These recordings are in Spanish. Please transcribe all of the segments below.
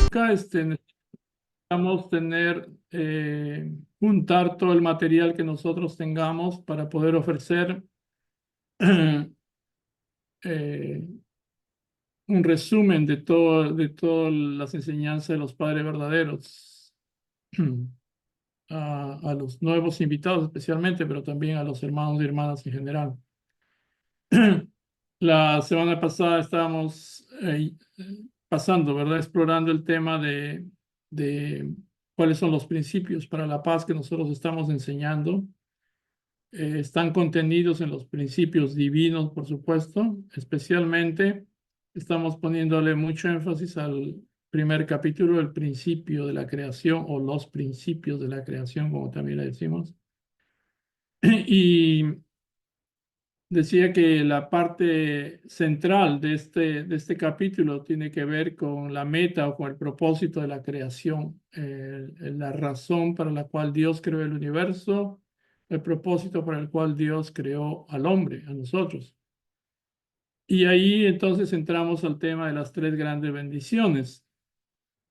busca, necesitamos juntar todo el material que nosotros tengamos para poder ofrecer eh, un resumen de todas las enseñanzas de los padres verdaderos a los nuevos invitados especialmente, pero también a los hermanos y hermanas en general. La semana pasada estábamos pasando, ¿verdad? Explorando el tema de cuáles son los principios para la paz que nosotros estamos enseñando. Están contenidos en los principios divinos, por supuesto. Especialmente estamos poniéndole mucho énfasis al primer capítulo, el principio de la creación o los principios de la creación, como también le decimos. Y decía que la parte central de este capítulo tiene que ver con la meta o con el propósito de la creación, la razón para la cual Dios creó el universo, el propósito para el cual Dios creó al hombre, a nosotros. Y ahí entonces entramos al tema de las tres grandes bendiciones.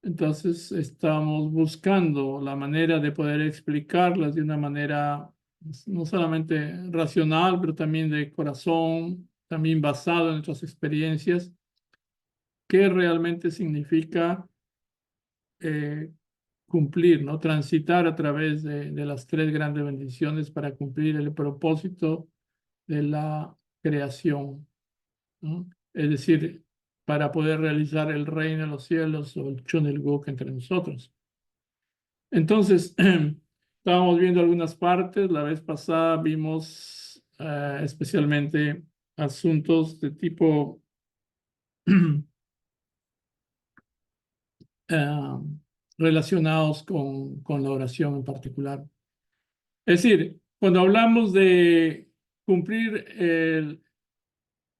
Entonces estamos buscando la manera de poder explicarlas de una manera no solamente racional, pero también de corazón, también basado en nuestras experiencias, qué realmente significa eh, cumplir, ¿no? Transitar a través de las tres grandes bendiciones para cumplir el propósito de la creación, ¿no? Es decir, para poder realizar el reino de los cielos o el Chunilguk entre nosotros. Entonces, estábamos viendo algunas partes. La vez pasada vimos especialmente asuntos de tipo eh, relacionados con la oración en particular. Es decir, cuando hablamos de cumplir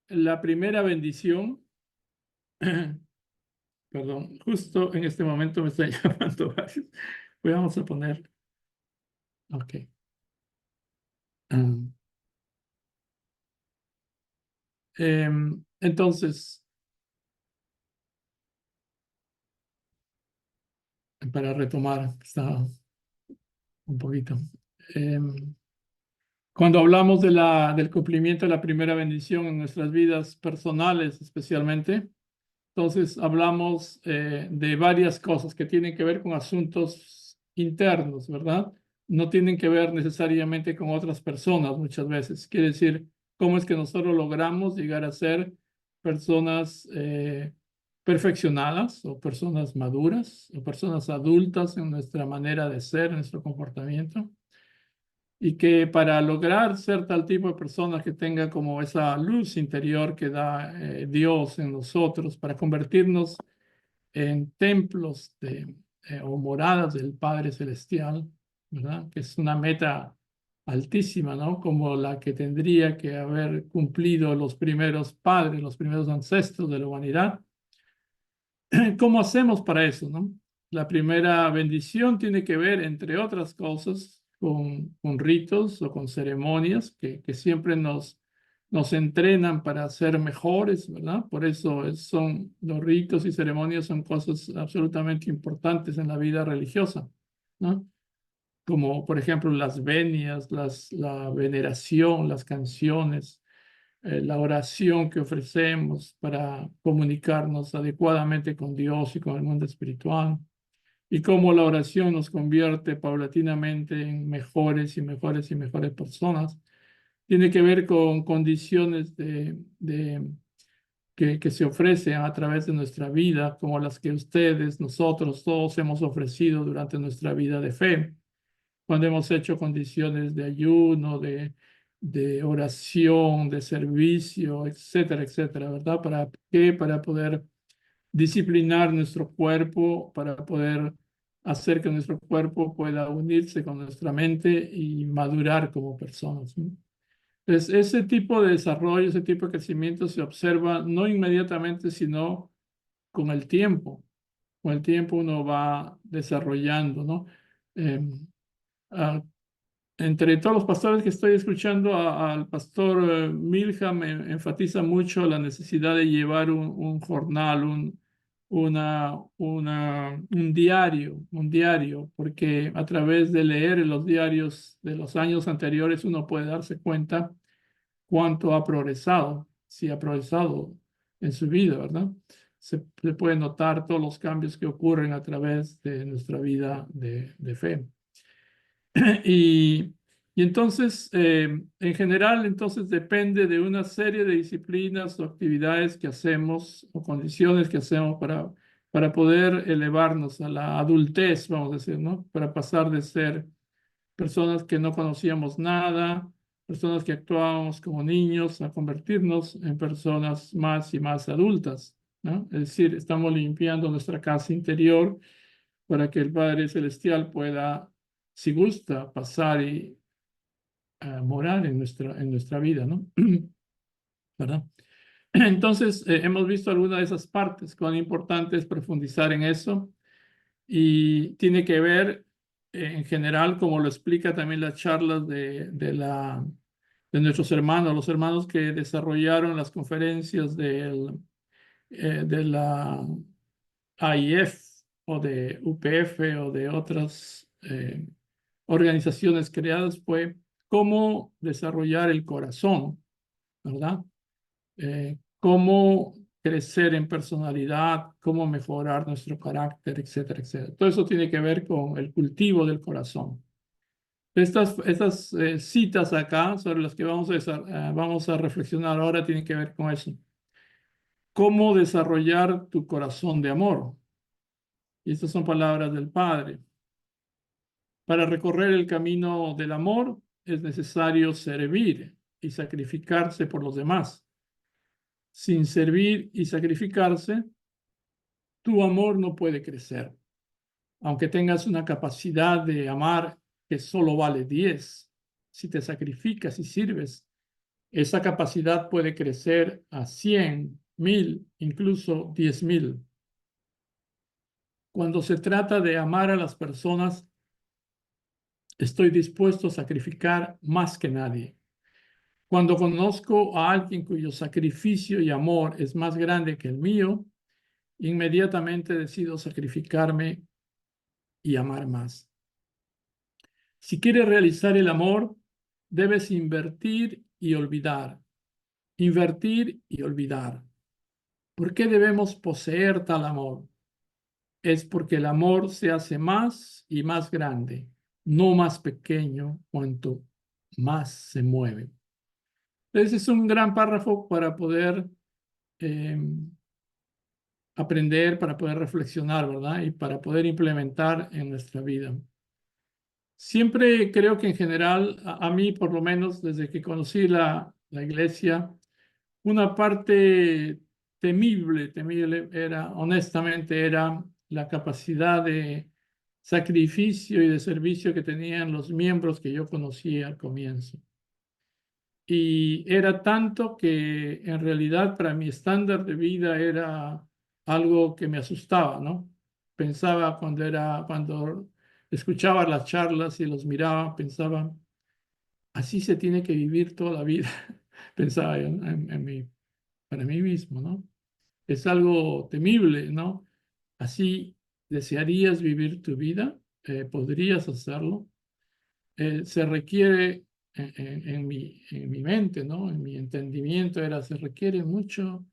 la primera bendición, perdón, justo en este momento me están llamando varios. Vamos a poner, ok. Um, entonces, para retomar, está un poquito. Cuando hablamos del cumplimiento de la primera bendición en nuestras vidas personales, especialmente, entonces hablamos de varias cosas que tienen que ver con asuntos internos, ¿verdad? No tienen que ver necesariamente con otras personas muchas veces. Quiere decir, cómo es que nosotros logramos llegar a ser personas perfeccionadas o personas maduras o personas adultas en nuestra manera de ser, en nuestro comportamiento. Y que para lograr ser tal tipo de persona que tenga como esa luz interior que da Dios en nosotros, para convertirnos en templos o moradas del Padre Celestial, ¿verdad? Que es una meta altísima, ¿no? Como la que tendría que haber cumplido los primeros padres, los primeros ancestros de la humanidad. ¿Cómo hacemos para eso, no? La primera bendición tiene que ver, entre otras cosas, con ritos o con ceremonias que siempre nos entrenan para ser mejores, ¿verdad? Por eso son los ritos y ceremonias son cosas absolutamente importantes en la vida religiosa, ¿no? Como por ejemplo las venias, la veneración, las canciones, la oración que ofrecemos para comunicarnos adecuadamente con Dios y con el mundo espiritual, y cómo la oración nos convierte paulatinamente en mejores y mejores y mejores personas. Tiene que ver con condiciones que se ofrecen a través de nuestra vida, como las que ustedes, nosotros, todos hemos ofrecido durante nuestra vida de fe cuando hemos hecho condiciones de ayuno, de oración, de servicio, etcétera, etcétera, ¿verdad? ¿Para qué? Para poder disciplinar nuestro cuerpo, para poder hacer que nuestro cuerpo pueda unirse con nuestra mente y madurar como personas, ¿no? Entonces, ese tipo de desarrollo, ese tipo de crecimiento se observa no inmediatamente, sino con el tiempo. Con el tiempo uno va desarrollando, ¿no? Em, ah, Entre todos los pastores que estoy escuchando, al pastor Milham enfatiza mucho la necesidad de llevar un jornal, un diario, porque a través de leer los diarios de los años anteriores uno puede darse cuenta cuánto ha progresado, si ha progresado en su vida, ¿verdad? Se puede notar todos los cambios que ocurren a través de nuestra vida de fe. Y, y entonces, en general, entonces depende de una serie de disciplinas o actividades que hacemos o condiciones que hacemos para poder elevarnos a la adultez, vamos a decir, ¿no? Para pasar de ser personas que no conocíamos nada, personas que actuábamos como niños, a convertirnos en personas más y más adultas, ¿no? Es decir, estamos limpiando nuestra casa interior para que el Padre Celestial pueda, si gusta, pasar y morar en nuestra vida, ¿no? ¿Verdad? Entonces, hemos visto algunas de esas partes, cuán importante es profundizar en eso y tiene que ver, en general, como lo explica también las charlas de nuestros hermanos, los hermanos que desarrollaron las conferencias de la AIF o de UPF o de otras organizaciones creadas, fue cómo desarrollar el corazón, ¿verdad? Cómo crecer en personalidad, cómo mejorar nuestro carácter, etcétera, etcétera. Todo eso tiene que ver con el cultivo del corazón. Estas citas acá sobre las que vamos a reflexionar ahora tienen que ver con eso. Cómo desarrollar tu corazón de amor. Y estas son palabras del Padre. Para recorrer el camino del amor es necesario servir y sacrificarse por los demás. Sin servir y sacrificarse, tu amor no puede crecer. Aunque tengas una capacidad de amar que solo vale 10, si te sacrificas y sirves, esa capacidad puede crecer a 100, 1000, incluso 10,000. Cuando se trata de amar a las personas, estoy dispuesto a sacrificar más que nadie. Cuando conozco a alguien cuyo sacrificio y amor es más grande que el mío, inmediatamente decido sacrificarme y amar más. Si quieres realizar el amor, debes invertir y olvidar. Invertir y olvidar. ¿Por qué debemos poseer tal amor? Es porque el amor se hace más y más grande, no más pequeño cuanto más se mueve. Ese es un gran párrafo para poder eh, aprender, para poder reflexionar, ¿verdad? Y para poder implementar en nuestra vida. Siempre creo que en general, a mí por lo menos desde que conocí la iglesia, una parte temible era, honestamente, era la capacidad de sacrificio y de servicio que tenían los miembros que yo conocí al comienzo. Y era tanto que en realidad para mi estándar de vida era algo que me asustaba, ¿no? Pensaba cuando escuchaba las charlas y los miraba, pensaba, así se tiene que vivir toda la vida, pensaba yo para mí mismo, ¿no? Es algo temible, ¿no? Así desearías vivir tu vida, podrías hacerlo. Se requiere en mi mente, ¿no? En mi entendimiento se requiere mucho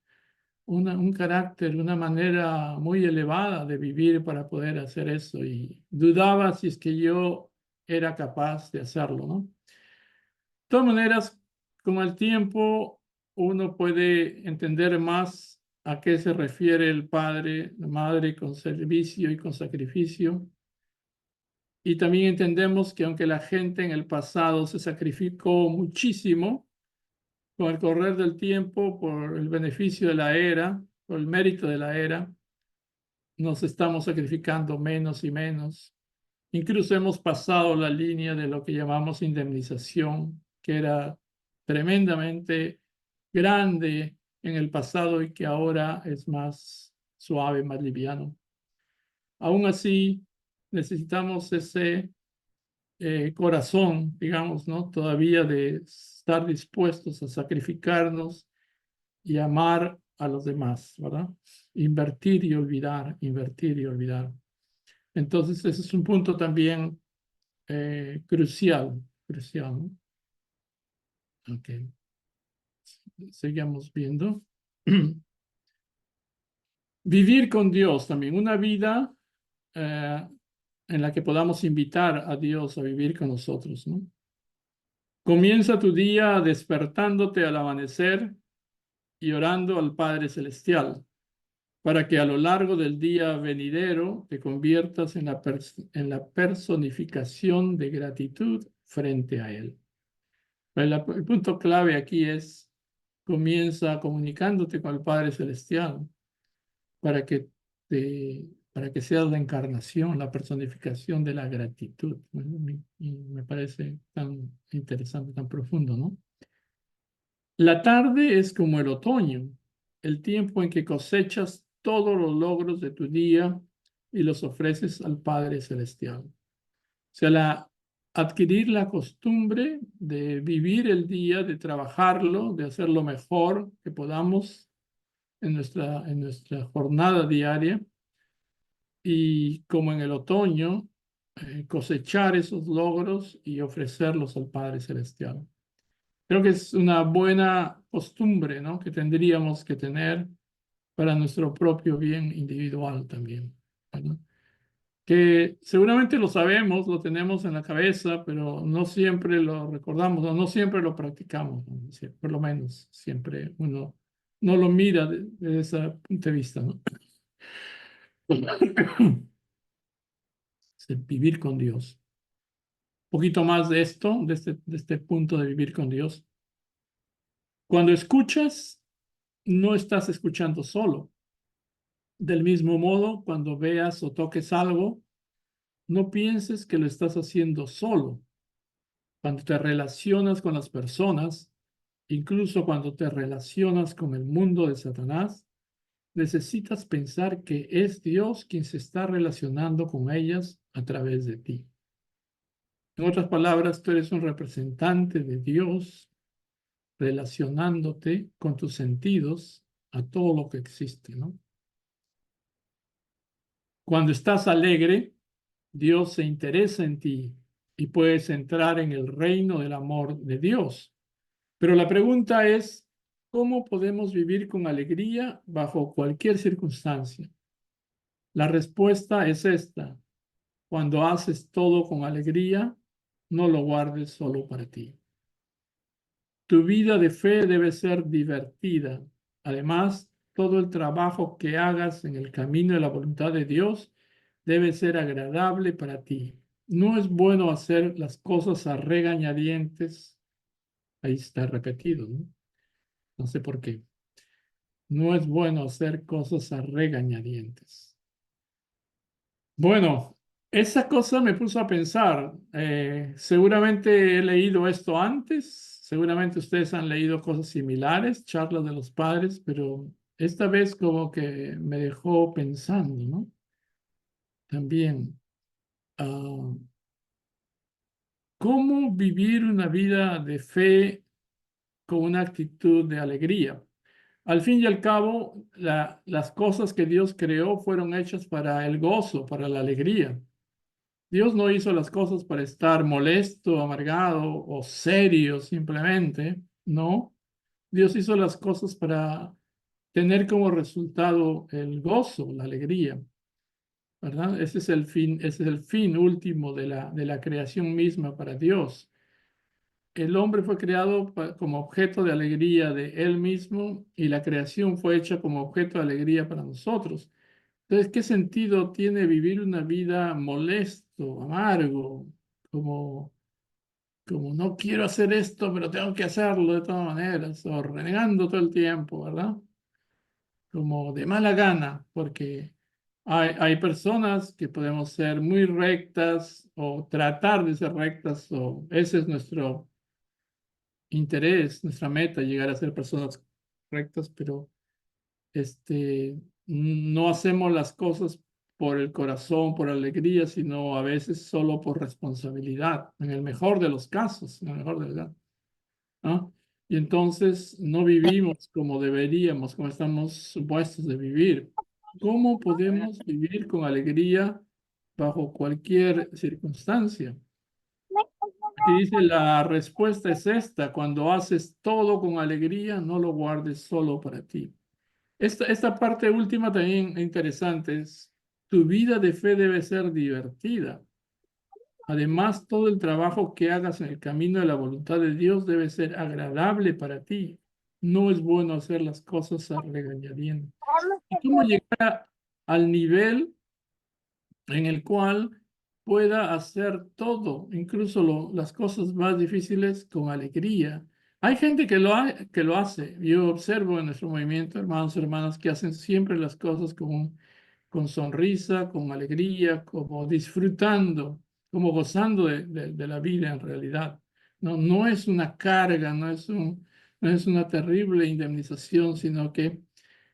un carácter, una manera muy elevada de vivir para poder hacer eso y dudaba si es que yo era capaz de hacerlo, ¿no? De todas maneras, con el tiempo uno puede entender más a qué se refiere el padre, la madre con servicio y con sacrificio. Y también entendemos que aunque la gente en el pasado se sacrificó muchísimo, con el correr del tiempo, por el beneficio de la era, por el mérito de la era, nos estamos sacrificando menos y menos. Incluso hemos pasado la línea de lo que llamamos indemnización, que era tremendamente grande en el pasado y que ahora es más suave, más liviano. Aún así, necesitamos ese corazón, digamos, ¿no? Todavía de estar dispuestos a sacrificarnos y amar a los demás, ¿verdad? Invertir y olvidar, invertir y olvidar. Entonces, ese es un punto también crucial, crucial, ¿no? Ok, sigamos viendo. Vivir con Dios también, una vida en la que podamos invitar a Dios a vivir con nosotros, ¿no? Comienza tu día despertándote al amanecer y orando al Padre Celestial, para que a lo largo del día venidero te conviertas en la personificación de gratitud frente a Él. El punto clave aquí es, comienza comunicándote con el Padre Celestial para que, para que seas la encarnación, la personificación de la gratitud. Y me parece tan interesante, tan profundo, ¿no? La tarde es como el otoño, el tiempo en que cosechas todos los logros de tu día y los ofreces al Padre Celestial. O sea, adquirir la costumbre de vivir el día, de trabajarlo, de hacer lo mejor que podamos en nuestra jornada diaria y como en el otoño, cosechar esos logros y ofrecerlos al Padre Celestial. Creo que es una buena costumbre, ¿no? Que tendríamos que tener para nuestro propio bien individual también, ¿verdad? Que seguramente lo sabemos, lo tenemos en la cabeza, pero no siempre lo recordamos, o no siempre lo practicamos, ¿no? Sí, por lo menos siempre uno no lo mira desde ese punto de vista, ¿no? Es vivir con Dios. Un poquito más de esto, de este punto de vivir con Dios. Cuando escuchas, no estás escuchando solo. Del mismo modo, cuando veas o toques algo, no pienses que lo estás haciendo solo. Cuando te relacionas con las personas, incluso cuando te relacionas con el mundo de Satanás, necesitas pensar que es Dios quien se está relacionando con ellas a través de ti. En otras palabras, tú eres un representante de Dios relacionándote con tus sentidos a todo lo que existe, ¿no? Cuando estás alegre, Dios se interesa en ti y puedes entrar en el reino del amor de Dios. Pero la pregunta es, ¿cómo podemos vivir con alegría bajo cualquier circunstancia? La respuesta es esta. Cuando haces todo con alegría, no lo guardes solo para ti. Tu vida de fe debe ser divertida. Además, todo el trabajo que hagas en el camino de la voluntad de Dios debe ser agradable para ti. No es bueno hacer las cosas a regañadientes. Ahí está repetido, ¿no? No sé por qué. No es bueno hacer cosas a regañadientes. Bueno, esa cosa me puso a pensar. Seguramente he leído esto antes, seguramente ustedes han leído cosas similares, charlas de los padres, pero esta vez como que me dejó pensando, ¿no? También, ah, ¿cómo vivir una vida de fe con una actitud de alegría? Al fin y al cabo, las cosas que Dios creó fueron hechas para el gozo, para la alegría. Dios no hizo las cosas para estar molesto, amargado o serio simplemente, no. Dios hizo las cosas para tener como resultado el gozo, la alegría, ¿verdad? Ese es el fin último de la creación misma para Dios. El hombre fue creado como objeto de alegría de él mismo y la creación fue hecha como objeto de alegría para nosotros. Entonces, ¿qué sentido tiene vivir una vida molesto, amargo, como, como no quiero hacer esto, pero tengo que hacerlo de todas maneras, o renegando todo el tiempo, ¿verdad? Como de mala gana, porque hay personas que podemos ser muy rectas o tratar de ser rectas, o ese es nuestro interés, nuestra meta, llegar a ser personas rectas, pero no hacemos las cosas por el corazón, por alegría, sino a veces solo por responsabilidad, en el mejor de los casos, en el mejor de los casos, ¿no? y entonces no vivimos como deberíamos, como estamos supuestos de vivir. ¿Cómo podemos vivir con alegría bajo cualquier circunstancia? Aquí dice, la respuesta es esta: cuando haces todo con alegría, no lo guardes solo para ti. Esta parte última también es interesante. Tu vida de fe debe ser divertida. Además, todo el trabajo que hagas en el camino de la voluntad de Dios debe ser agradable para ti. No es bueno hacer las cosas a regañadientes. ¿Y cómo llegar al nivel en el cual pueda hacer todo, incluso las cosas más difíciles, con alegría? Hay gente que lo hace. Yo observo en nuestro movimiento, hermanos y hermanas, que hacen siempre las cosas con sonrisa, con alegría, como disfrutando, como gozando de la vida en realidad. No, no es una carga, no es una terrible indemnización, sino que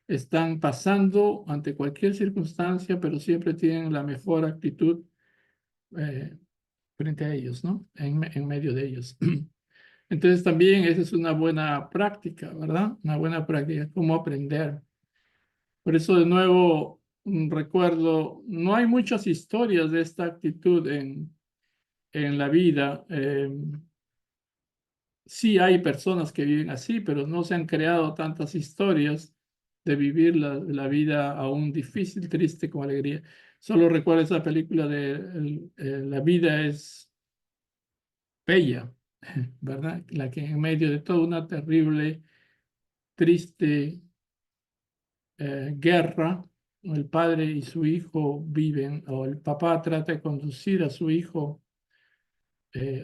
están pasando ante cualquier circunstancia, pero siempre tienen la mejor actitud eh, frente a ellos, ¿no? En medio de ellos. Entonces también esa es una buena práctica, ¿verdad? Una buena práctica, cómo aprender. Por eso de nuevo recuerdo, no hay muchas historias de esta actitud en la vida. Sí hay personas que viven así, pero no se han creado tantas historias de vivir la vida aún difícil, triste, con alegría. Solo recuerdo esa película de La vida es bella, ¿verdad? La que en medio de toda una terrible, triste guerra, el padre y su hijo viven, o el papá trata de conducir a su hijo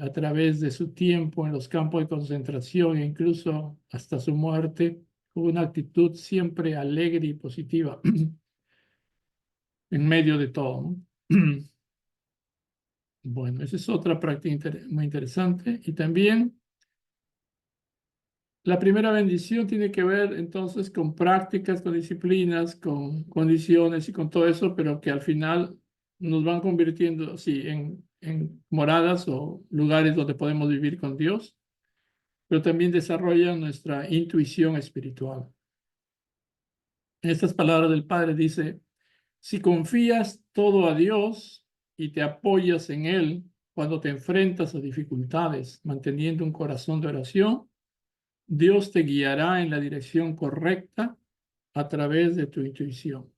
a través de su tiempo en los campos de concentración e incluso hasta su muerte, con una actitud siempre alegre y positiva en medio de todo, ¿no? Bueno, esa es otra práctica muy interesante. Y también la primera bendición tiene que ver entonces con prácticas, con disciplinas, con condiciones y con todo eso, pero que al final nos van convirtiendo, sí, en moradas o lugares donde podemos vivir con Dios, pero también desarrollan nuestra intuición espiritual. En estas palabras del Padre dice: si confías todo a Dios y te apoyas en Él cuando te enfrentas a dificultades, manteniendo un corazón de oración, Dios te guiará en la dirección correcta a través de tu intuición.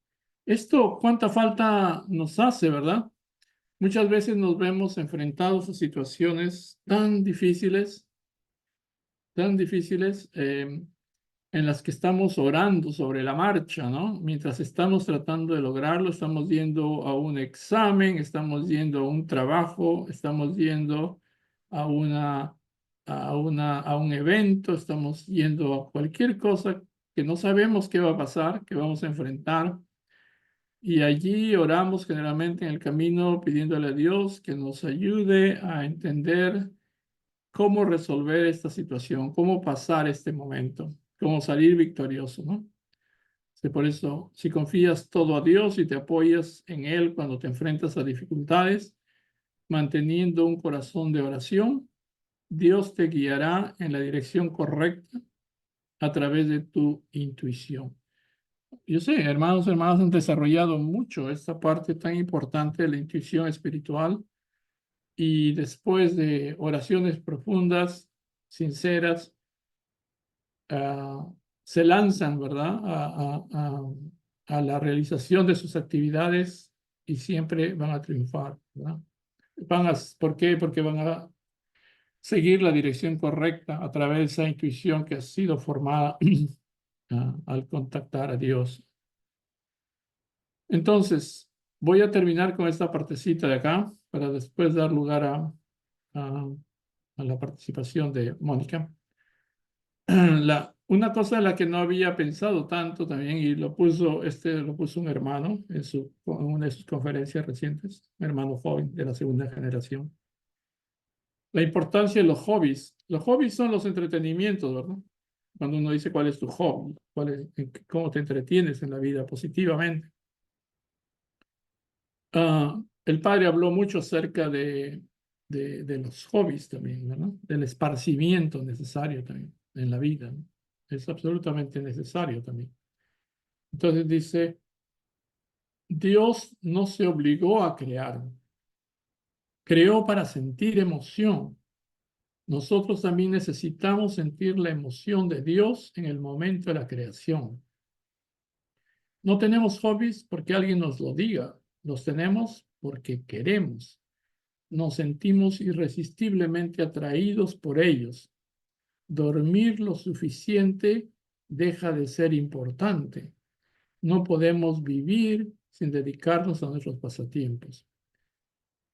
Esto, ¿cuánta falta nos hace, verdad? Muchas veces nos vemos enfrentados a situaciones tan difíciles, en las que estamos orando sobre la marcha, ¿no? Mientras estamos tratando de lograrlo, estamos yendo a un examen, estamos yendo a un trabajo, estamos yendo a a un evento, estamos yendo a cualquier cosa que no sabemos qué va a pasar, que vamos a enfrentar. Y allí oramos generalmente en el camino pidiéndole a Dios que nos ayude a entender cómo resolver esta situación, cómo pasar este momento, cómo salir victorioso, ¿no? Por eso, si confías todo a Dios y te apoyas en Él cuando te enfrentas a dificultades, manteniendo un corazón de oración, Dios te guiará en la dirección correcta a través de tu intuición. Yo sé, hermanos y hermanas han desarrollado mucho esta parte tan importante de la intuición espiritual, y después de oraciones profundas, sinceras, se lanzan, ¿verdad?, a la realización de sus actividades y siempre van a triunfar, ¿verdad? ¿Por qué? Porque van a seguir la dirección correcta a través de esa intuición que ha sido formada al contactar a Dios. Entonces, voy a terminar con esta partecita de acá para después dar lugar a la participación de Mónica. Una cosa en la que no había pensado tanto también, y lo puso un hermano en una de sus conferencias recientes, un hermano joven de la segunda generación. La importancia de los hobbies. Los hobbies son los entretenimientos, ¿verdad? Cuando uno dice cuál es tu hobby, cómo te entretienes en la vida positivamente. El padre habló mucho acerca de los hobbies también, ¿verdad? Del esparcimiento necesario también. en la vida, ¿no? Es absolutamente necesario también. Entonces dice, Dios no se obligó a crear, creó para sentir emoción. Nosotros también necesitamos sentir la emoción de Dios en el momento de la creación. No tenemos hobbies porque alguien nos lo diga, los tenemos porque queremos. Nos sentimos irresistiblemente atraídos por ellos. Dormir lo suficiente deja de ser importante. No podemos vivir sin dedicarnos a nuestros pasatiempos.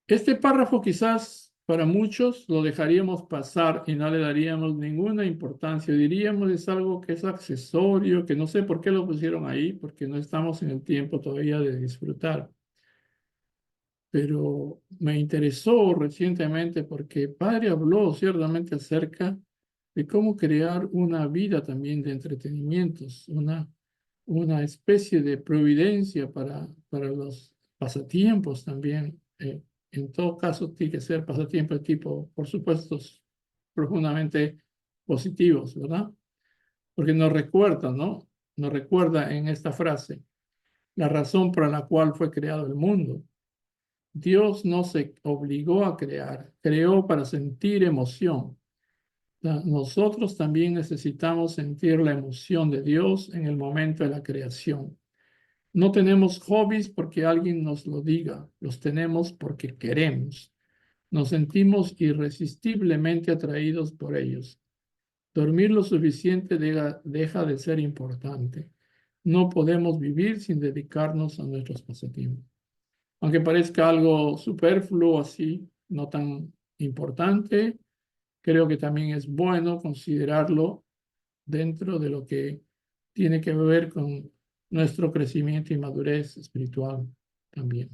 Este párrafo quizás para muchos lo dejaríamos pasar y no le daríamos ninguna importancia. Diríamos es algo que es accesorio, que no sé por qué lo pusieron ahí, porque no estamos en el tiempo todavía de disfrutar. Pero me interesó recientemente porque Padre habló ciertamente acerca de cómo crear una vida también de entretenimientos, una especie de providencia para los pasatiempos también. En todo caso, tiene que ser pasatiempos de tipo, por supuesto, profundamente positivos, ¿verdad? Porque nos recuerda, ¿no? Nos recuerda en esta frase la razón por la cual fue creado el mundo. Dios no se obligó a crear, creó para sentir emoción. Nosotros también necesitamos sentir la emoción de Dios en el momento de la creación. No tenemos hobbies porque alguien nos lo diga, los tenemos porque queremos. Nos sentimos irresistiblemente atraídos por ellos. Dormir lo suficiente deja de ser importante. No podemos vivir sin dedicarnos a nuestros pasatiempos. Aunque parezca algo superfluo así, no tan importante, creo que también es bueno considerarlo dentro de lo que tiene que ver con nuestro crecimiento y madurez espiritual también.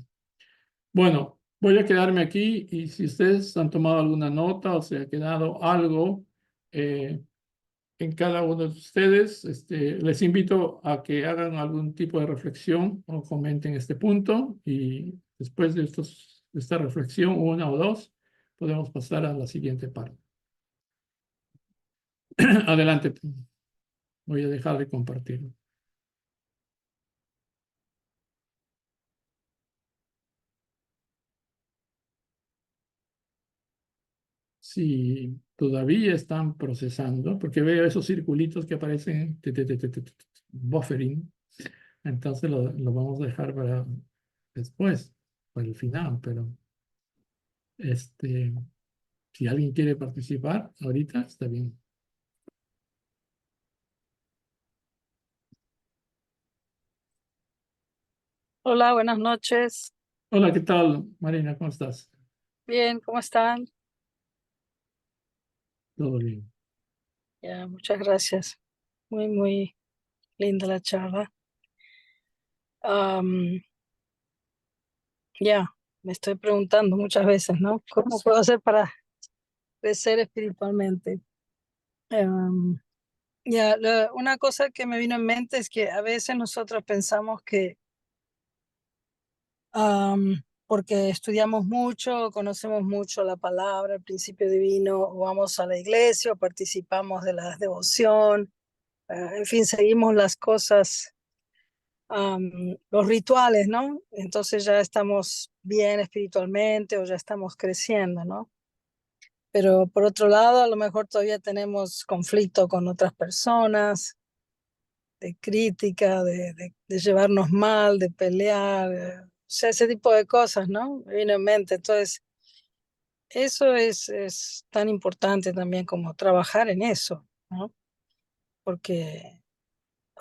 Bueno, voy a quedarme aquí y si ustedes han tomado alguna nota o se ha quedado algo en cada uno de ustedes, les invito a que hagan algún tipo de reflexión o comenten este punto y después de esta reflexión, una o dos, podemos pasar a la siguiente parte. Adelante, voy a dejar de compartir. Si todavía están procesando, porque veo esos circulitos que aparecen, buffering, entonces lo vamos a dejar para después, para el final, pero este, si alguien quiere participar ahorita, está bien. Hola, buenas noches. Hola, ¿qué tal, Marina? ¿Cómo estás? Bien, ¿cómo están? Todo bien. Ya, muchas gracias. Muy, muy linda la charla. Am, ya, me estoy preguntando muchas veces, ¿no? ¿Cómo puedo hacer para crecer espiritualmente? Am, una cosa que me vino en mente es que a veces nosotros pensamos que porque estudiamos mucho, conocemos mucho la palabra, el principio divino, o vamos a la iglesia, o participamos de la devoción, en fin, seguimos las cosas, los rituales, ¿no? Entonces ya estamos bien espiritualmente o ya estamos creciendo, ¿no? Pero por otro lado, a lo mejor todavía tenemos conflicto con otras personas, de crítica, de llevarnos mal, de pelear, o sea, ese tipo de cosas, ¿no? Me vino en mente. Entonces, eso es tan importante también como trabajar en eso, ¿no? Porque,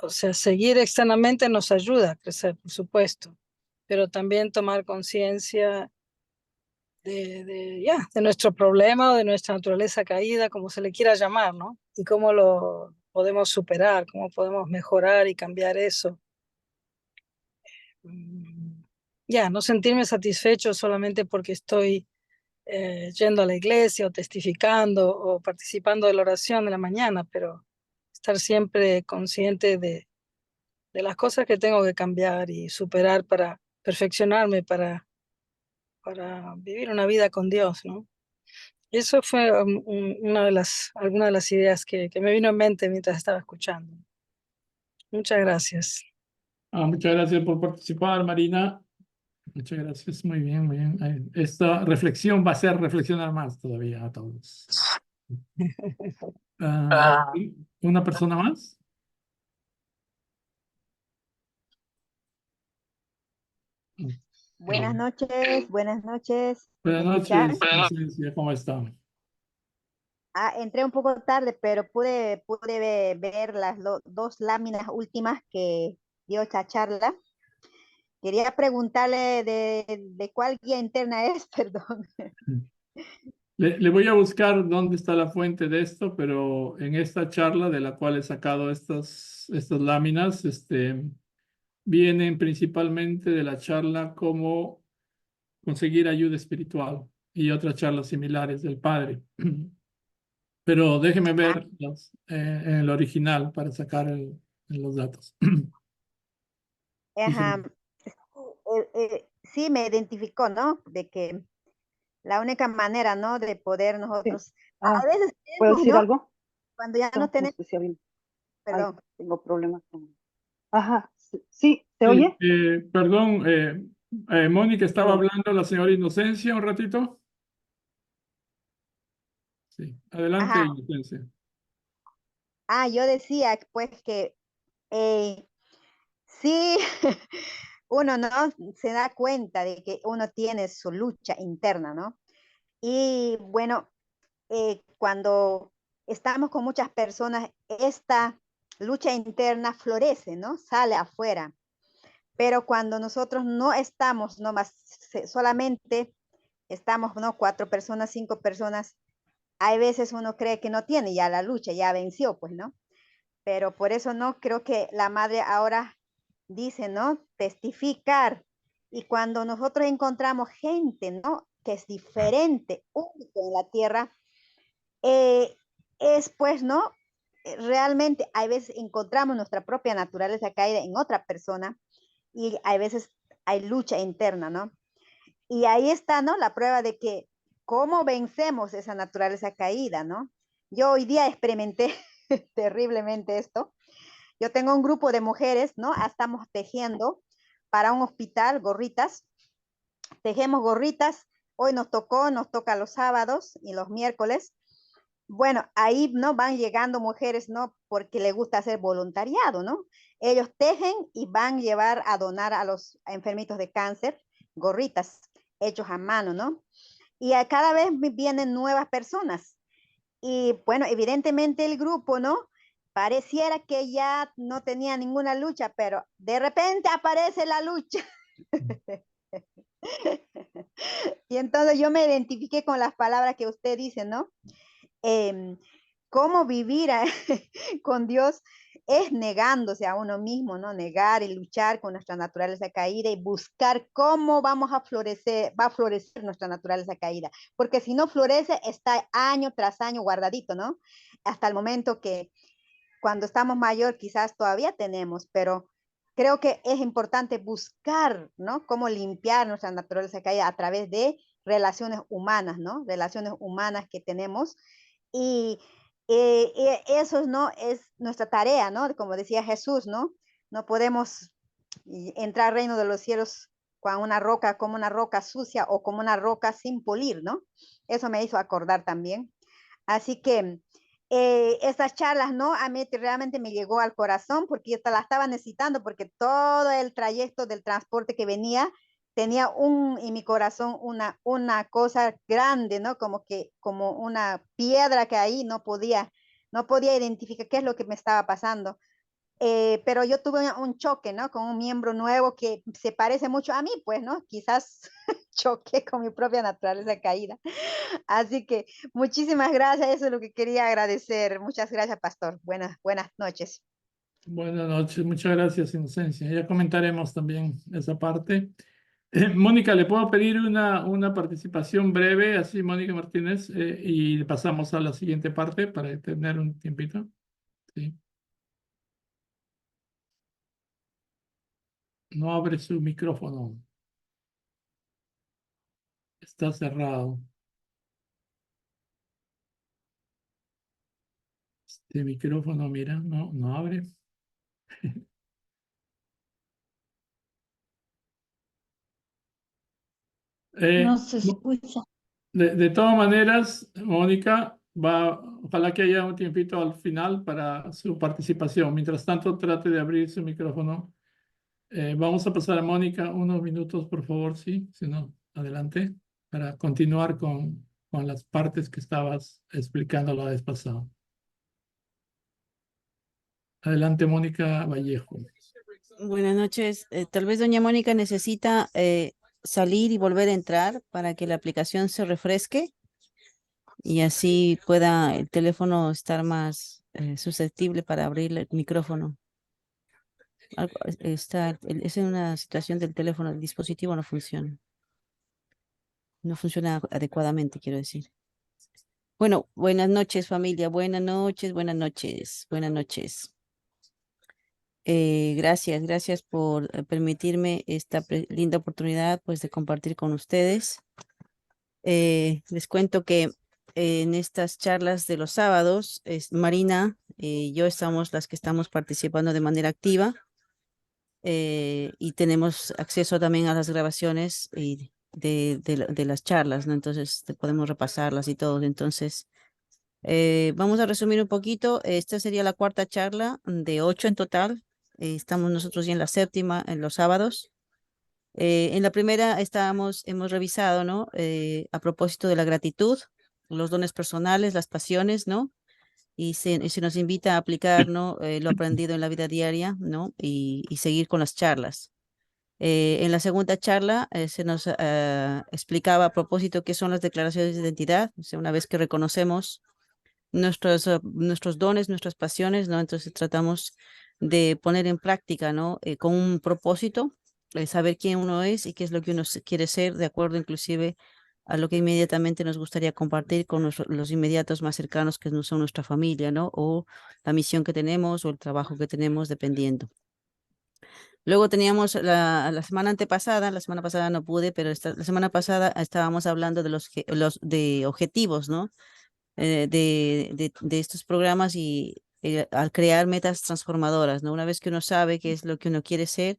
o sea, seguir externamente nos ayuda a crecer, por supuesto, pero también tomar conciencia de nuestro problema o de nuestra naturaleza caída, como se le quiera llamar, ¿no? Y cómo lo podemos superar, cómo podemos mejorar y cambiar eso. Mm, no sentirme satisfecho solamente porque estoy yendo a la iglesia o testificando o participando de la oración de la mañana, pero estar siempre consciente de las cosas que tengo que cambiar y superar para perfeccionarme, para vivir una vida con Dios, ¿no? Eso fue una de algunas de las ideas que me vino en mente mientras estaba escuchando. Muchas gracias. Muchas gracias por participar, Marina. Muchas gracias, muy bien, muy bien. Esta reflexión va a ser reflexionar más todavía a todos. ¿Sí? ¿Una persona más? Buenas noches, buenas noches. ¿Me Buenas escuchan? noches, Inocencia, ¿cómo están? Entré un poco tarde, pero pude ver las dos láminas últimas que dio esta charla. Quería preguntarle de cuál guía interna es, perdón. Le voy a buscar dónde está la fuente de esto, pero en esta charla de la cual he sacado estas láminas, vienen principalmente de la charla cómo conseguir ayuda espiritual y otras charlas similares del padre. Pero déjeme ver en el original para sacar los datos. Y Ajá. Sí, me identificó, ¿no? De que la única manera, ¿no? De poder Sí. nosotros, Ah, a veces ¿puedo creemos, decir ¿no? algo? Cuando ya no No, no tenemos, sé si alguien... Ay, perdón. tengo problemas con... Ajá, sí, sí, ¿se Sí, oye? perdón, Mónica, ¿estaba Eh, hablando la señora Inocencia un ratito? Sí, adelante, Ajá. Inocencia. Yo decía, pues, que eh, sí, uno no se da cuenta de que uno tiene su lucha interna, ¿no? Y bueno, cuando estamos con muchas personas, esta lucha interna florece, ¿no? Sale afuera. Pero cuando nosotros no estamos, no más, solamente estamos, ¿no? 4 personas, 5 personas, hay veces uno cree que no tiene ya la lucha, ya venció, pues, ¿no? Pero por eso no creo que la madre ahora dice, ¿no? Testificar. Y cuando nosotros encontramos gente, ¿no? Que es diferente, único en la tierra, eh, es pues, ¿no? Realmente hay veces encontramos nuestra propia naturaleza caída en otra persona y hay veces hay lucha interna, ¿no? Y ahí está, ¿no? La prueba de que cómo vencemos esa naturaleza caída, ¿no? Yo hoy día experimenté terriblemente esto. Yo tengo un grupo de mujeres, ¿no? Estamos tejiendo para un hospital gorritas. Tejemos gorritas. Hoy nos toca los sábados y los miércoles. Bueno, ahí no van llegando mujeres, ¿no? Porque les gusta hacer voluntariado, ¿no? Ellos tejen y van a llevar a donar a los enfermitos de cáncer gorritas hechos a mano, ¿no? Y a cada vez vienen nuevas personas. Y bueno, evidentemente el grupo, ¿no? Pareciera que ya no tenía ninguna lucha, pero de repente aparece la lucha. Y entonces yo me identifiqué con las palabras que usted dice, ¿no? Eh, cómo vivir con Dios es negándose a uno mismo, ¿no? Negar y luchar con nuestra naturaleza caída y buscar cómo vamos a florecer, va a florecer nuestra naturaleza caída. Porque si no florece, está año tras año guardadito, ¿no? Hasta el momento que cuando estamos mayor quizás todavía tenemos, pero creo que es importante buscar, ¿no? Cómo limpiar nuestra naturaleza caída a través de relaciones humanas, ¿no? Relaciones humanas que tenemos y eso, ¿no? Es nuestra tarea, ¿no? Como decía Jesús, ¿no? No podemos entrar al reino de los cielos con una roca, como una roca sucia o como una roca sin pulir, ¿no? Eso me hizo acordar también. Así que estas charlas, ¿no? A mí realmente me llegó al corazón porque yo la estaba necesitando porque todo el trayecto del transporte que venía tenía en mi corazón una cosa grande, ¿no? Como que, como una piedra que ahí no podía identificar qué es lo que me estaba pasando. Pero yo tuve un choque, ¿no? Con un miembro nuevo que se parece mucho a mí, pues, ¿no? Quizás choqué con mi propia naturaleza caída. Así que muchísimas gracias, eso es lo que quería agradecer. Muchas gracias, Pastor. Buenas noches. Buenas noches, muchas gracias, Inocencia. Ya comentaremos también esa parte. Mónica, ¿le puedo pedir una participación breve, así, Mónica Martínez, y pasamos a la siguiente parte para tener un tiempito? Sí. No abre su micrófono, está cerrado. De micrófono, mira, no abre. No Eh, se escucha. de todas maneras, Mónica, ojalá que haya un tiempito al final para su participación. Mientras tanto, trate de abrir su micrófono. Vamos a pasar a Mónica unos minutos, por favor, sí, si no, adelante, para continuar con las partes que estabas explicando la vez pasada. Adelante, Mónica Vallejo. Buenas noches. Tal vez doña Mónica necesita salir y volver a entrar para que la aplicación se refresque y así pueda el teléfono estar más susceptible para abrir el micrófono. Es en una situación del teléfono, el dispositivo no funciona. No funciona adecuadamente, quiero decir. Bueno, buenas noches, familia. Buenas noches, buenas noches, buenas noches. Gracias por permitirme esta linda oportunidad pues de compartir con ustedes. Les cuento que en estas charlas de los sábados, Marina y yo estamos las que estamos participando de manera activa y tenemos acceso también a las grabaciones de las charlas, ¿no? Entonces podemos repasarlas y todo. Entonces, vamos a resumir un poquito. Esta sería la cuarta charla de 8 en total. Estamos nosotros ya en la séptima en los sábados. En la primera hemos revisado, ¿no? A propósito de la gratitud, los dones personales, las pasiones, ¿no? Y se nos invita a aplicar, ¿no? Lo aprendido en la vida diaria, ¿no? Y seguir con las charlas. En la segunda charla se nos explicaba a propósito qué son las declaraciones de identidad, o sea, una vez que reconocemos nuestros dones, nuestras pasiones, ¿no? Entonces tratamos de poner en práctica, ¿no? Con un propósito, saber quién uno es y qué es lo que uno quiere ser, de acuerdo inclusive a lo que inmediatamente nos gustaría compartir con los inmediatos más cercanos que no son nuestra familia, ¿no? O la misión que tenemos o el trabajo que tenemos, dependiendo. Luego teníamos la semana antepasada, la semana pasada no pude, pero la semana pasada estábamos hablando de de objetivos, ¿no? De estos programas y al crear metas transformadoras, ¿no? Una vez que uno sabe qué es lo que uno quiere ser,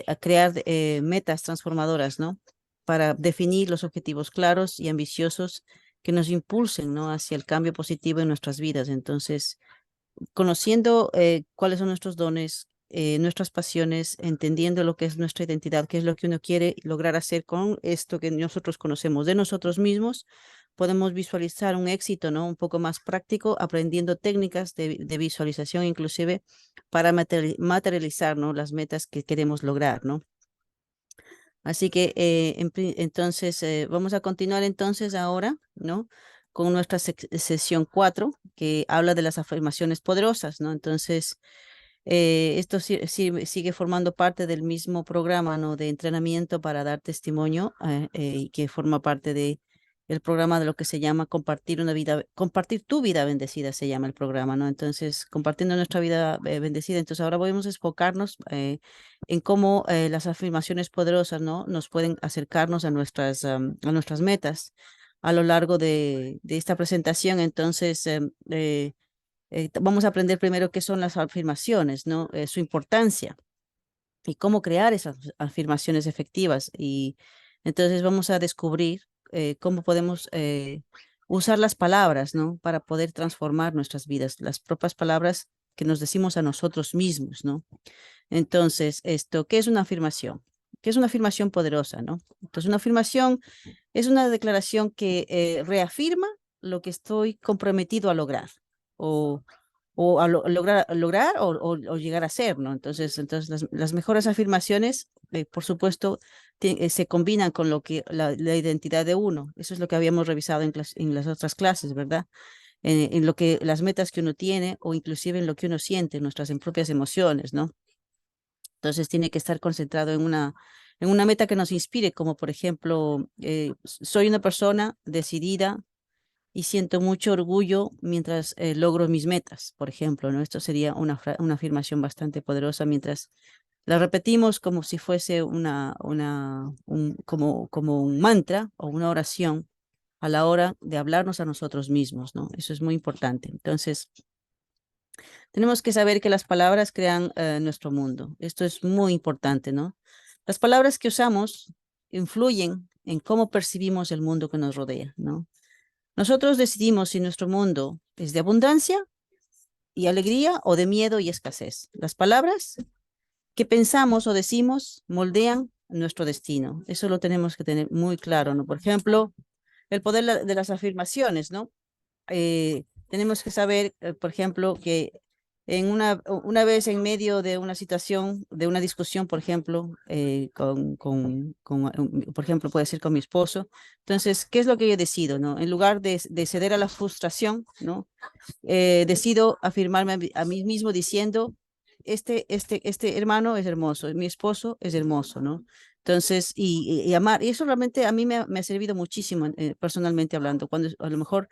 a crear metas transformadoras, ¿no? Para definir los objetivos claros y ambiciosos que nos impulsen, ¿no? Hacia el cambio positivo en nuestras vidas. Entonces, conociendo cuáles son nuestros dones, nuestras pasiones, entendiendo lo que es nuestra identidad, qué es lo que uno quiere lograr hacer con esto que nosotros conocemos de nosotros mismos, podemos visualizar un éxito, ¿no? Un poco más práctico, aprendiendo técnicas de visualización inclusive para materializar, ¿no? Las metas que queremos lograr, ¿no? Así que entonces vamos a continuar entonces ahora, ¿no? Con nuestra sesión 4, que habla de las afirmaciones poderosas, ¿no? Entonces, esto sigue formando parte del mismo programa, ¿no? De entrenamiento para dar testimonio, y que forma parte de el programa de lo que se llama compartir tu vida bendecida, se llama el programa, ¿no? Entonces, compartiendo nuestra vida bendecida. Entonces, ahora podemos enfocarnos en cómo las afirmaciones poderosas, ¿no? Nos pueden acercarnos a nuestras metas a lo largo de esta presentación. Entonces, vamos a aprender primero qué son las afirmaciones, ¿no? Su importancia y cómo crear esas afirmaciones efectivas. Y entonces vamos a descubrir cómo podemos usar las palabras, ¿no? Para poder transformar nuestras vidas, las propias palabras que nos decimos a nosotros mismos, ¿no? Entonces, ¿qué es una afirmación? ¿Qué es una afirmación poderosa, no? Entonces, una afirmación es una declaración que reafirma lo que estoy comprometido a lograr o, lograr o llegar a ser, ¿no? Entonces las mejores afirmaciones, por supuesto, se combinan con la identidad de uno. Eso es lo que habíamos revisado en las otras clases, ¿verdad? En las metas que uno tiene o inclusive en lo que uno siente, en propias emociones, ¿no? Entonces tiene que estar concentrado en una meta que nos inspire, como por ejemplo, soy una persona decidida y siento mucho orgullo mientras logro mis metas, por ejemplo, ¿no? Esto sería una afirmación bastante poderosa mientras la repetimos como si fuese como un mantra o una oración a la hora de hablarnos a nosotros mismos, ¿no? Eso es muy importante. Entonces, Tenemos que saber que las palabras crean nuestro mundo. Esto es muy importante, ¿no? Las palabras que usamos influyen en cómo percibimos el mundo que nos rodea, ¿no? Nosotros decidimos si nuestro mundo es de abundancia y alegría o de miedo y escasez. Las palabras que pensamos o decimos moldean nuestro destino. Eso lo tenemos que tener muy claro, ¿no? Por ejemplo, el poder de las afirmaciones, ¿no? Tenemos que saber, por ejemplo, que una vez en medio de una situación, de una discusión, por ejemplo, por ejemplo, puede ser con mi esposo. Entonces, ¿qué es lo que yo decido, no? En lugar de ceder a la frustración, ¿no? Decido afirmarme a mí mismo diciendo, este hermano es hermoso, mi esposo es hermoso, ¿no? Entonces, y amar, y eso realmente a mí me ha servido muchísimo, personalmente hablando, cuando a lo mejor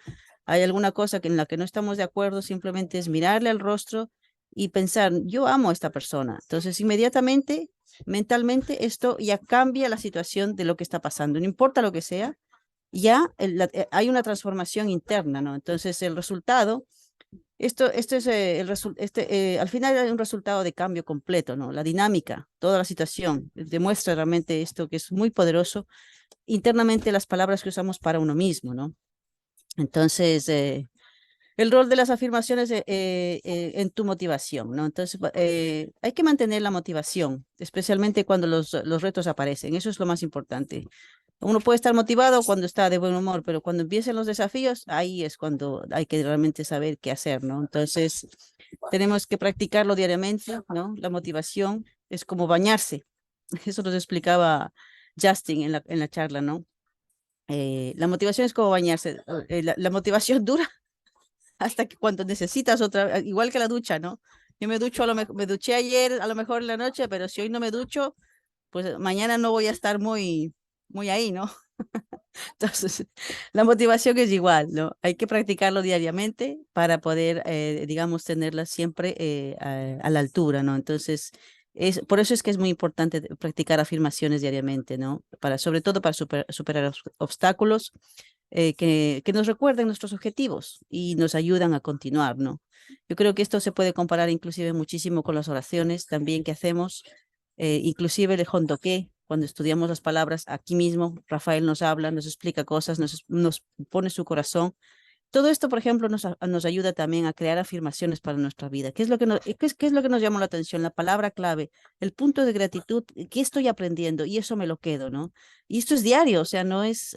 hay alguna cosa en la que no estamos de acuerdo, simplemente es mirarle al rostro y pensar, yo amo a esta persona. Entonces, inmediatamente, mentalmente, esto ya cambia la situación de lo que está pasando, no importa lo que sea, ya hay una transformación interna, ¿no? Entonces, el resultado esto es al final hay un resultado de cambio completo, ¿no? La dinámica, toda la situación demuestra realmente esto que es muy poderoso internamente las palabras que usamos para uno mismo, ¿no? Entonces, el rol de las afirmaciones en tu motivación, ¿no? Entonces, hay que mantener la motivación, especialmente cuando los retos aparecen. Eso es lo más importante. Uno puede estar motivado cuando está de buen humor, pero cuando empiecen los desafíos, ahí es cuando hay que realmente saber qué hacer, ¿no? Entonces, tenemos que practicarlo diariamente, ¿no? La motivación es como bañarse. Eso nos explicaba Justin en la charla, ¿no? La motivación es como bañarse. La motivación dura hasta que cuando necesitas otra, igual que la ducha, ¿no? Yo me ducho, me duché ayer, a lo mejor en la noche, pero si hoy no me ducho, pues mañana no voy a estar muy ahí, ¿no? Entonces, la motivación es igual, ¿no? Hay que practicarlo diariamente para poder, digamos, tenerla siempre a la altura, ¿no? Entonces, por eso es que es muy importante practicar afirmaciones diariamente, ¿no? Sobre todo para superar obstáculos que nos recuerden nuestros objetivos y nos ayudan a continuar, ¿no? Yo creo que esto se puede comparar inclusive muchísimo con las oraciones también que hacemos, inclusive el Hondoké, cuando estudiamos las palabras aquí mismo, Rafael nos habla, nos explica cosas, nos pone su corazón. Todo esto, por ejemplo, nos ayuda también a crear afirmaciones para nuestra vida. ¿Qué es lo que qué es lo que nos llamó la atención? La palabra clave, el punto de gratitud, ¿qué estoy aprendiendo? Y eso me lo quedo, ¿no? Y esto es diario, o sea, no es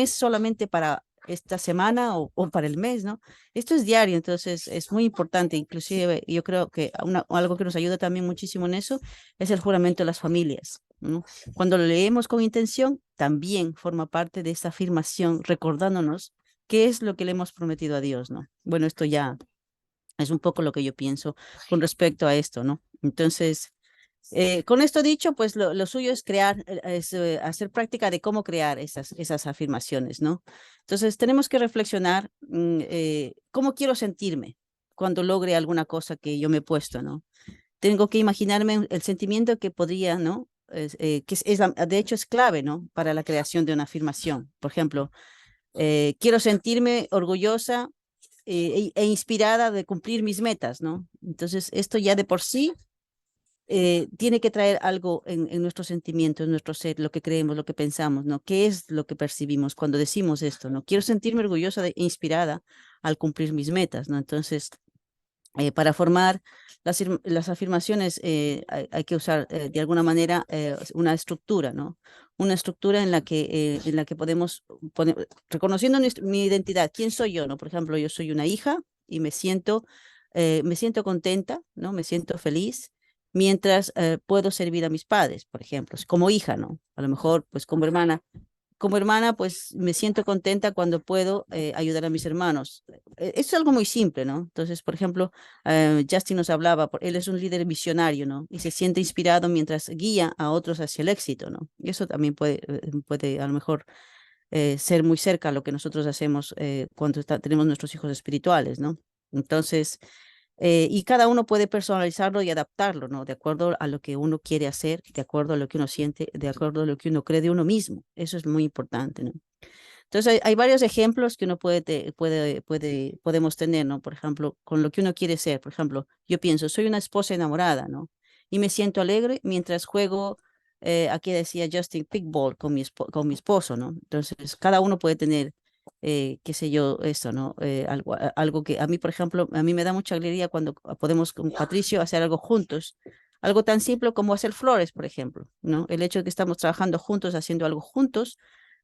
solamente para esta semana o para el mes, ¿no? Esto es diario, entonces es muy importante. Inclusive, yo creo que algo que nos ayuda también muchísimo en eso es el juramento de las familias, ¿no? Cuando lo leemos con intención, también forma parte de esta afirmación, recordándonos qué es lo que le hemos prometido a Dios, ¿no? Bueno, esto ya es un poco lo que yo pienso con respecto a esto, ¿no? Entonces, con esto dicho, pues lo suyo es hacer práctica de cómo crear esas afirmaciones, ¿no? Entonces, tenemos que reflexionar cómo quiero sentirme cuando logre alguna cosa que yo me he puesto, ¿no? Tengo que imaginarme el sentimiento que podría, ¿no? De hecho, es clave, ¿no? Para la creación de una afirmación. Por ejemplo, quiero sentirme orgullosa e inspirada de cumplir mis metas, ¿no? Entonces, esto ya de por sí tiene que traer algo en nuestros sentimientos, en nuestro ser, lo que creemos, lo que pensamos, ¿no? ¿Qué es lo que percibimos cuando decimos esto, ¿no? Quiero sentirme orgullosa e inspirada al cumplir mis metas, ¿no? Entonces, para formar las afirmaciones hay que usar de alguna manera una estructura, ¿no? Una estructura en la que podemos poner, reconociendo mi identidad, ¿quién soy yo, no? Por ejemplo, yo soy una hija y me siento contenta, ¿no? Me siento feliz mientras puedo servir a mis padres, por ejemplo, como hija, ¿no? A lo mejor, pues como hermana, pues me siento contenta cuando puedo ayudar a mis hermanos. Eso es algo muy simple, ¿no? Entonces, por ejemplo, Justin nos hablaba, él es un líder visionario, ¿no? Y se siente inspirado mientras guía a otros hacia el éxito, ¿no? Y eso también puede a lo mejor ser muy cerca a lo que nosotros hacemos cuando tenemos nuestros hijos espirituales, ¿no? Entonces, y cada uno puede personalizarlo y adaptarlo, ¿no? De acuerdo a lo que uno quiere hacer, de acuerdo a lo que uno siente, de acuerdo a lo que uno cree de uno mismo. Eso es muy importante, ¿no? Entonces hay varios ejemplos que uno podemos tener, ¿no? Por ejemplo, con lo que uno quiere ser. Por ejemplo, yo pienso, soy una esposa enamorada, ¿no? Y me siento alegre mientras juego, aquí decía Justin, pickball con mi esposo, ¿no? Entonces, cada uno puede tener, qué sé yo, esto, ¿no? Algo que a mí, por ejemplo, a mí me da mucha alegría cuando podemos con Patricio hacer algo juntos. Algo tan simple como hacer flores, por ejemplo, ¿no? El hecho de que estamos trabajando juntos, haciendo algo juntos,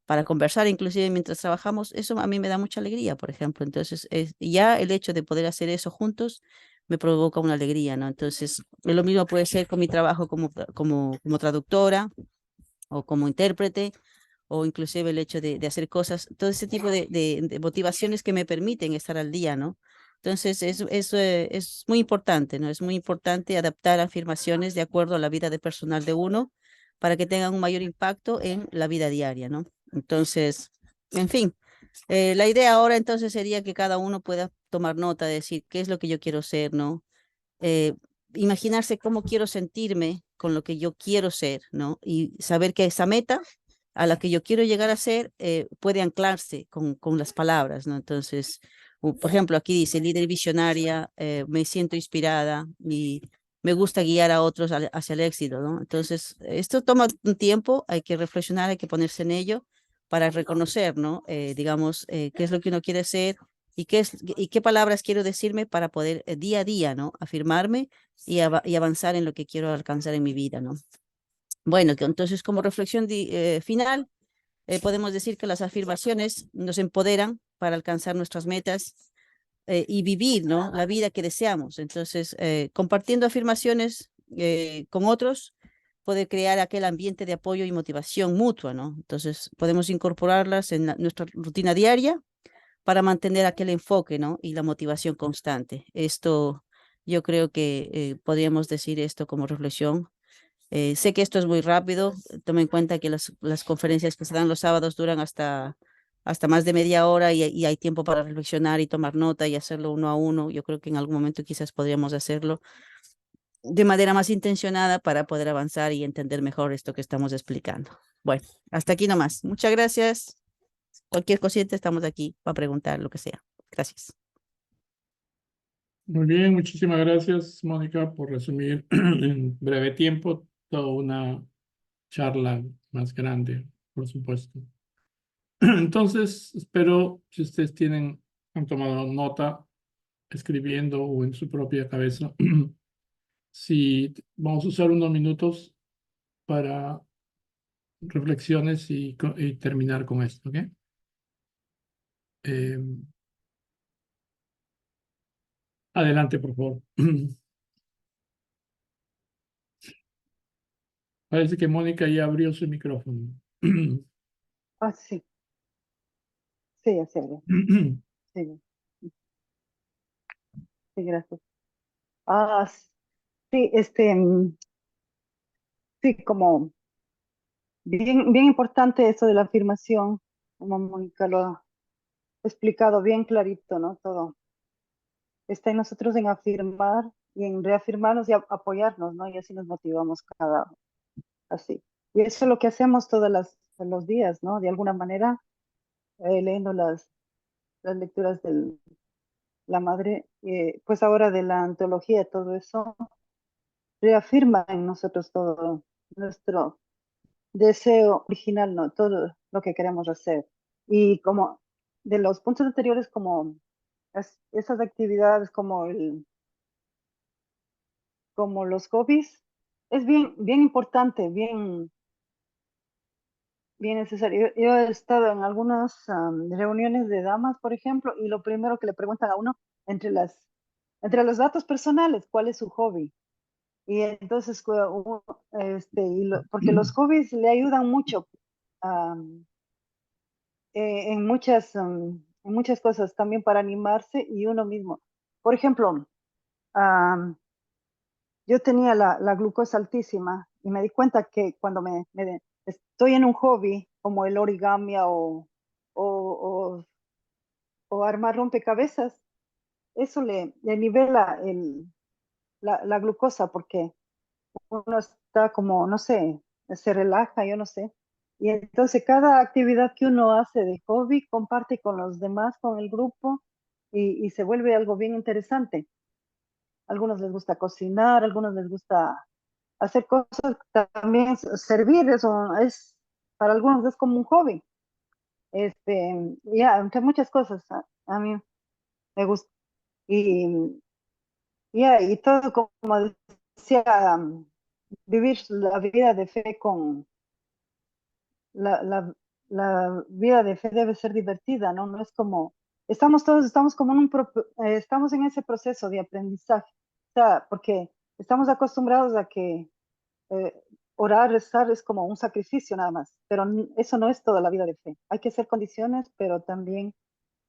para conversar, inclusive mientras trabajamos, eso a mí me da mucha alegría, por ejemplo. Entonces, ya el hecho de poder hacer eso juntos me provoca una alegría, ¿no? Entonces, lo mismo puede ser con mi trabajo como traductora o como intérprete, o inclusive el hecho de hacer cosas, todo ese tipo de motivaciones que me permiten estar al día, ¿no? Entonces, es muy importante, ¿no? Es muy importante adaptar afirmaciones de acuerdo a la vida de personal de uno para que tengan un mayor impacto en la vida diaria, ¿no? Entonces, en fin, la idea ahora entonces sería que cada uno pueda tomar nota de decir qué es lo que yo quiero ser, ¿no? eh, Imaginarse cómo quiero sentirme con lo que yo quiero ser, ¿no? Y saber que esa meta a la que yo quiero llegar a ser puede anclarse con las palabras, ¿no? Entonces, por ejemplo, aquí dice líder visionaria, me siento inspirada y me gusta guiar a otros hacia el éxito, ¿no? Entonces, esto toma un tiempo, hay que reflexionar, hay que ponerse en ello para reconocer, ¿no? Digamos, qué es lo que uno quiere ser y qué palabras quiero decirme para poder día a día, ¿no? Afirmarme y avanzar en lo que quiero alcanzar en mi vida, ¿no? Bueno, entonces como reflexión final, podemos decir que las afirmaciones nos empoderan para alcanzar nuestras metas y vivir, ¿no? La vida que deseamos. Entonces, compartiendo afirmaciones con otros, puede crear aquel ambiente de apoyo y motivación mutua, ¿no? Entonces, podemos incorporarlas en nuestra rutina diaria para mantener aquel enfoque, ¿no? Y la motivación constante. Esto, yo creo que podríamos decir esto como reflexión. Sé que esto es muy rápido, toma en cuenta que las conferencias que se dan los sábados duran hasta más de media hora y hay tiempo para reflexionar y tomar nota y hacerlo uno a uno. Yo creo que en algún momento quizás podríamos hacerlo de manera más intencionada para poder avanzar y entender mejor esto que estamos explicando. Bueno, hasta aquí nomás. Muchas gracias. Cualquier cosita estamos aquí para preguntar lo que sea. Gracias. Muy bien, muchísimas gracias, Mónica, por resumir en breve tiempo toda una charla más grande, por supuesto. Entonces, espero si ustedes han tomado nota escribiendo o en su propia cabeza, si vamos a usar unos minutos para reflexiones y terminar con esto, ¿ok? Eh, Adelante, por favor. Parece que Mónica ya abrió su micrófono. Ah, sí, sí, así es. Sí, sí, gracias. Ah, sí, sí, como bien importante eso de la afirmación, como Mónica lo ha explicado bien clarito, ¿no? Todo está en nosotros en afirmar y en reafirmarnos y apoyarnos, ¿no? Y así nos motivamos así. Y eso es lo que hacemos los días, ¿no? De alguna manera, leyendo las lecturas de la madre, pues ahora de la antología, todo eso reafirma en nosotros todo nuestro deseo original, ¿no? Todo lo que queremos hacer. Y como de los puntos anteriores, como esas actividades como los hobbies, es bien importante, bien necesario. Yo he estado en algunas reuniones de damas, por ejemplo, y lo primero que le preguntan a uno entre los datos personales, ¿cuál es su hobby? Y entonces, porque los hobbies le ayudan mucho am, en muchas cosas, también para animarse y uno mismo. Por ejemplo, am, yo tenía la glucosa altísima y me di cuenta que cuando estoy en un hobby como el origami o, o armar rompecabezas, eso le nivela la glucosa porque uno está como, no sé, se relaja, yo no sé. Y entonces cada actividad que uno hace de hobby comparte con los demás, con el grupo, y se vuelve algo bien interesante. A algunos les gusta cocinar, a algunos les gusta hacer cosas, también servir, eso es, para algunos es como un hobby. Ya, entre muchas cosas, a mí me gusta. Y ya, y todo como decía, vivir la vida de fe con la, la, la vida de fe debe ser divertida, ¿no? No es como, estamos como en estamos en ese proceso de aprendizaje, o sea, porque estamos acostumbrados a que orar, rezar es como un sacrificio nada más, pero eso no es toda la vida de fe. Hay que hacer condiciones, pero también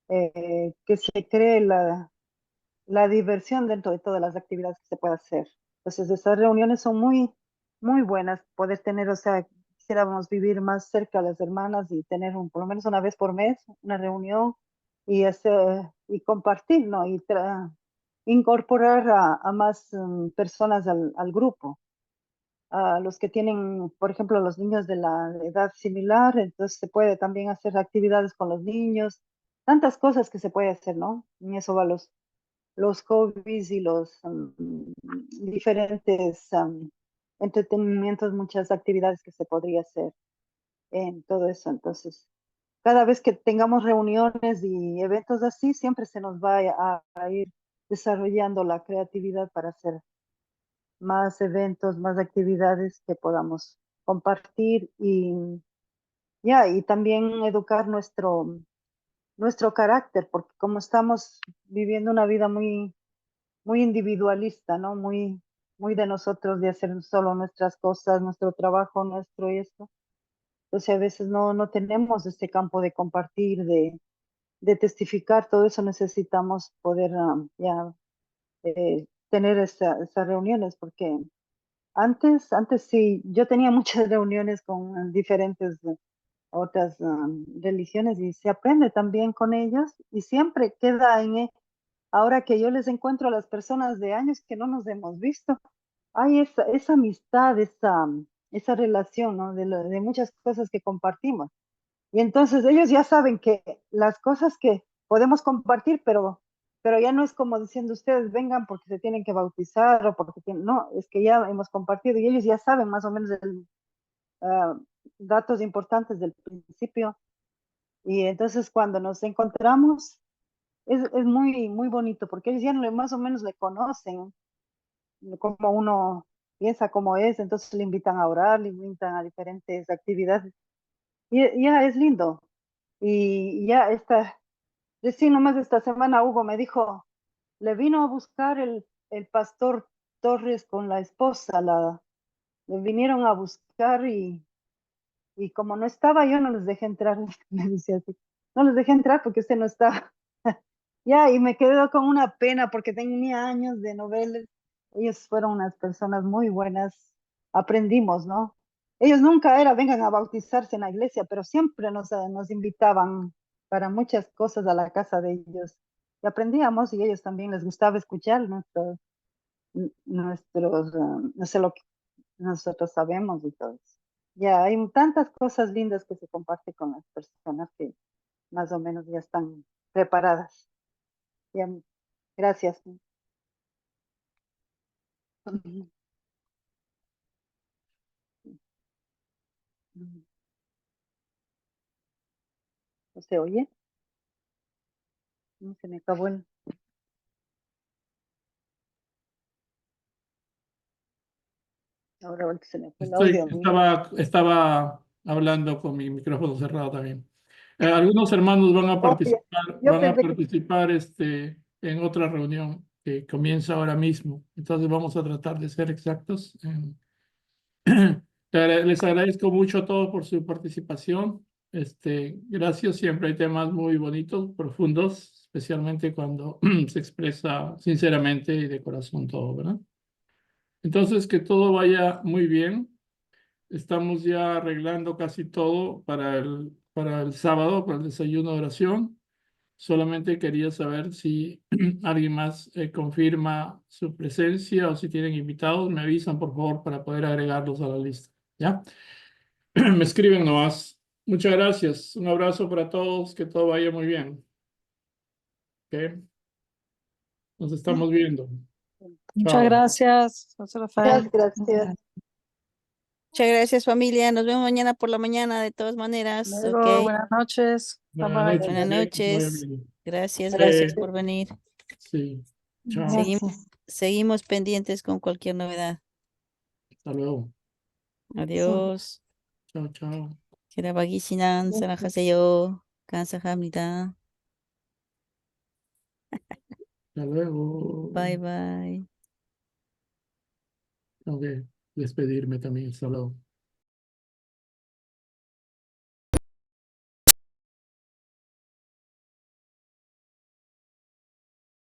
que se cree la diversión dentro de todas las actividades que se puede hacer. Entonces, esas reuniones son muy, muy buenas, poder tener, o sea, quisiéramos vivir más cerca a las hermanas y tener por lo menos una vez por mes una reunión y hacer, y compartir, ¿no? Y incorporar a más personas al grupo. A los que tienen, por ejemplo, los niños de la edad similar, entonces se puede también hacer actividades con los niños, tantas cosas que se puede hacer, ¿no? En eso va los hobbies y los diferentes entretenimientos, muchas actividades que se podría hacer en todo eso. Entonces, cada vez que tengamos reuniones y eventos así, siempre se nos va a ir desarrollando la creatividad para hacer más eventos, más actividades que podamos compartir y ya, y también educar nuestro carácter, porque como estamos viviendo una vida muy muy individualista, ¿no? Muy, muy de nosotros, de hacer solo nuestras cosas, nuestro trabajo, nuestro y esto. Entonces a veces no tenemos este campo de compartir, de testificar, todo eso necesitamos poder ya tener esas reuniones, porque antes sí, yo tenía muchas reuniones con diferentes otras religiones y se aprende también con ellos y siempre queda ahora que yo les encuentro a las personas de años que no nos hemos visto, hay esa amistad, esa relación, ¿no? De muchas cosas que compartimos. Y entonces ellos ya saben que las cosas que podemos compartir, pero ya no es como diciendo ustedes vengan porque se tienen que bautizar o porque no, es que ya hemos compartido y ellos ya saben más o menos ah, datos importantes del principio. Y entonces cuando nos encontramos, es muy, muy bonito porque ellos ya más o menos le conocen, como uno piensa cómo es, entonces le invitan a orar, le invitan a diferentes actividades. Y ya es lindo. Y ya recién nomás esta semana Hugo me dijo, le vino a buscar el pastor Torres con la esposa, le vinieron a buscar y como no estaba yo no les dejé entrar, me decía así, no les dejé entrar porque usted no estaba. Ya, y me quedo con una pena porque tenía años de novelas. Ellos fueron unas personas muy buenas. Aprendimos, ¿no? Ellos nunca vengan a bautizarse en la iglesia, pero siempre nos invitaban para muchas cosas a la casa de ellos. Y aprendíamos y ellos también les gustaba escuchar no sé lo que nosotros sabemos y todo eso. Ya, hay tantas cosas lindas que se comparten con las personas que más o menos ya están preparadas. Ya, gracias. ¿No se oye? No, se me acabó ahora se me fue el audio a mí. Estaba hablando con mi micrófono cerrado también. Algunos hermanos van a Oh, ya. participar, Yo pensé que en otra reunión que comienza ahora mismo. Entonces vamos a tratar de ser exactos. Les agradezco mucho a todos por su participación. Gracias. Siempre hay temas muy bonitos, profundos, especialmente cuando se expresa sinceramente y de corazón todo, ¿verdad? Entonces, que todo vaya muy bien. Estamos ya arreglando casi todo para el sábado, para el desayuno de oración. Solamente quería saber si alguien más confirma su presencia o si tienen invitados, me avisan por favor para poder agregarlos a la lista. ¿Ya? me escriben nomás. Muchas gracias. Un abrazo para todos. Que todo vaya muy bien. ¿Ok? Nos estamos viendo. Muchas Chao. gracias, José Rafael. Muchas gracias. Muchas gracias, familia. Nos vemos mañana por la mañana, de todas maneras. Luego, Ok. buenas noches. Bye Buenas bye. noches. Buenas ¿Ok? Que todo vaya noches. bien. Gracias por venir. Sí. Chao. Gracias. Seguimos pendientes con cualquier novedad. Hasta luego. Adiós. Chao, chao. 기다리시난 사랑하세요. 감사합니다. Hasta luego. Bye bye. Tengo que despedirme también. Hasta luego.